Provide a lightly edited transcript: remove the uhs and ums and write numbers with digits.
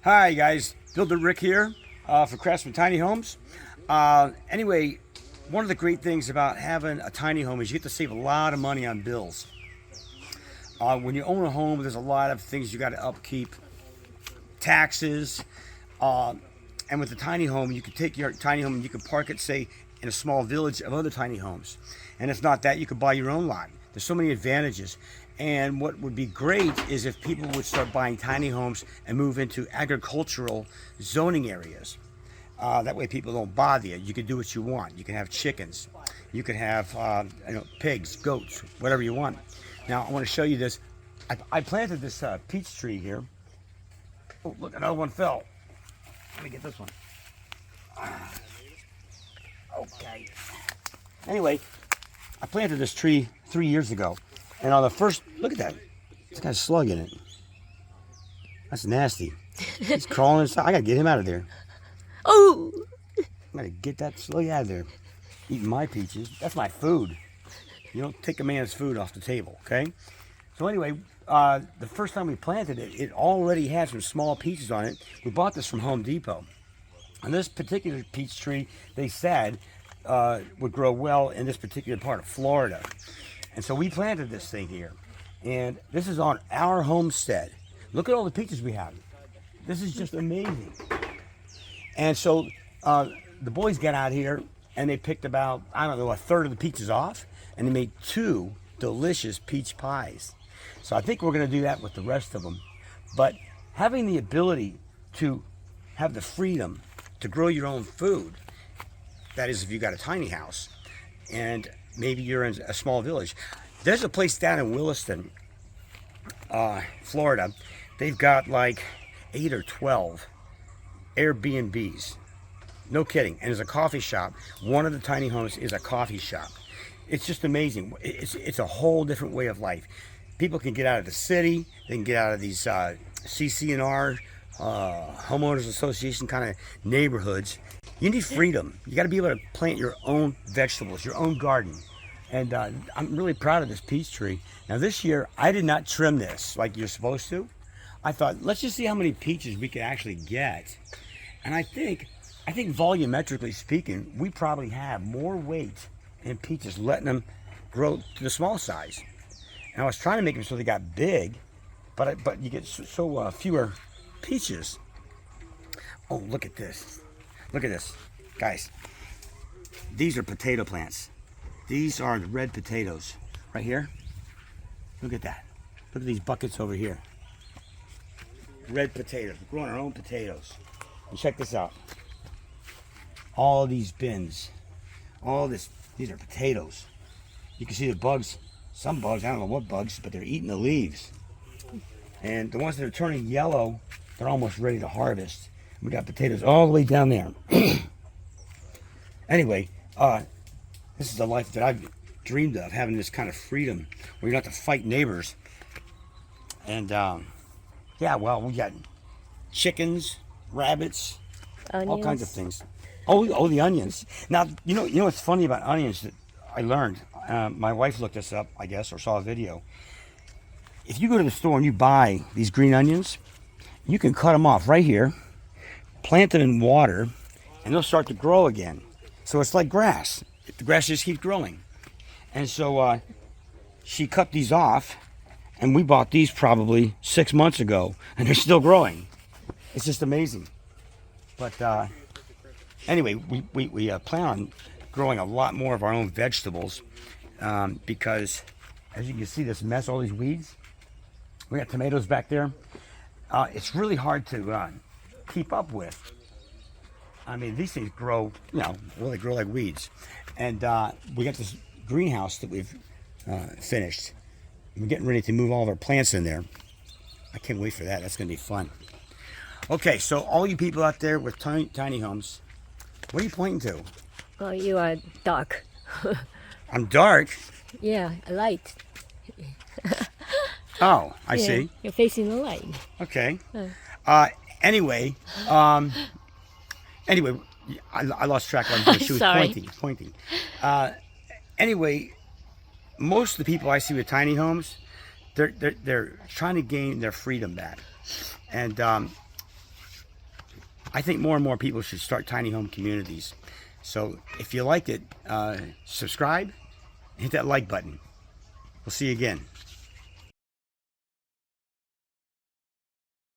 Hi guys, Builder Rick here for Craftsman Tiny Homes. Anyway, one of the great things about having a tiny home is you get to save a lot of money on bills. When you own a home, there's a lot of things you got to upkeep, taxes, and with the tiny home, you can take your tiny home and you can park it, say, in a small village of other tiny homes. And if not that, you could buy your own lot. There's so many advantages. And what would be great is if people would start buying tiny homes and move into agricultural zoning areas. That way people don't bother you. You can do what you want. You can have chickens. You can have pigs, goats, whatever you want. Now, I want to show you this. I planted this peach tree here. Oh, look, another one fell. Let me get this one. Okay. Anyway, I planted this tree 3 years ago. And on the first, look at that. It's got a slug in it. That's nasty. He's crawling inside. I gotta get him out of there. Oh! I gotta get that slug out of there. Eating my peaches. That's my food. You don't take a man's food off the table, okay? So anyway, the first time we planted it, it already had some small peaches on it. We bought this from Home Depot. And this particular peach tree, they said, would grow well in this particular part of Florida. And so we planted this thing here. And this is on our homestead. Look at all the peaches we have. This is just amazing. And so the boys got out here and they picked about, I don't know, a third of the peaches off. And they made 2 delicious peach pies. So I think we're going to do that with the rest of them. But having the ability to have the freedom to grow your own food, that is if you got a tiny house, and maybe you're in a small village. There's a place down in Williston, Florida. They've got like 8 or 12 Airbnbs. No kidding. And there's a coffee shop. One of the tiny homes is a coffee shop. It's just amazing. It's a whole different way of life. People can get out of the city. They can get out of these CC&R, homeowners association kind of neighborhoods. You need freedom. You got to be able to plant your own vegetables, your own garden. And I'm really proud of this peach tree. Now this year, I did not trim this like you're supposed to. I thought, let's just see how many peaches we can actually get. And I think volumetrically speaking, we probably have more weight in peaches, letting them grow to the small size. And I was trying to make them so they got big, but you get so fewer peaches. Oh, look at this. Look at this. Guys, these are potato plants. These are the red potatoes right here. Look at that. Look at these buckets over here. Red potatoes. We're growing our own potatoes. And check this out. All these bins. These are potatoes. You can see the bugs. Some bugs, I don't know what bugs, but they're eating the leaves. And the ones that are turning yellow, they're almost ready to harvest. We got potatoes all the way down there. Anyway, this is the life that I've dreamed of, having this kind of freedom where you don't have to fight neighbors. And yeah, well, we got chickens, rabbits, Onions. all kinds of things. Oh, the onions. Now, you know what's funny about onions that I learned? My wife looked this up, I guess, or saw a video. If you go to the store and you buy these green onions, you can cut them off right here, plant them in water, and they'll start to grow again. So it's like grass. The grass just keeps growing. And so she cut these off, and we bought these probably 6 months ago, and they're still growing. It's just amazing. But anyway, we plan on growing a lot more of our own vegetables because, as you can see, this mess, all these weeds. We got tomatoes back there. It's really hard to keep up with. I mean, these things grow, they grow like weeds. And we got this greenhouse that we've finished. We're getting ready to move all of our plants in there. I can't wait for that. That's going to be fun. Okay, so all you people out there with tiny homes, what are you pointing to? Well, you are dark. I'm dark? Yeah, light. Oh, I see. You're facing the light. Okay. Anyway, I lost track of what she was Sorry. pointing. Anyway, most of the people I see with tiny homes, they're trying to gain their freedom back. And I think more and more people should start tiny home communities. So if you liked it, subscribe, hit that like button. We'll see you again.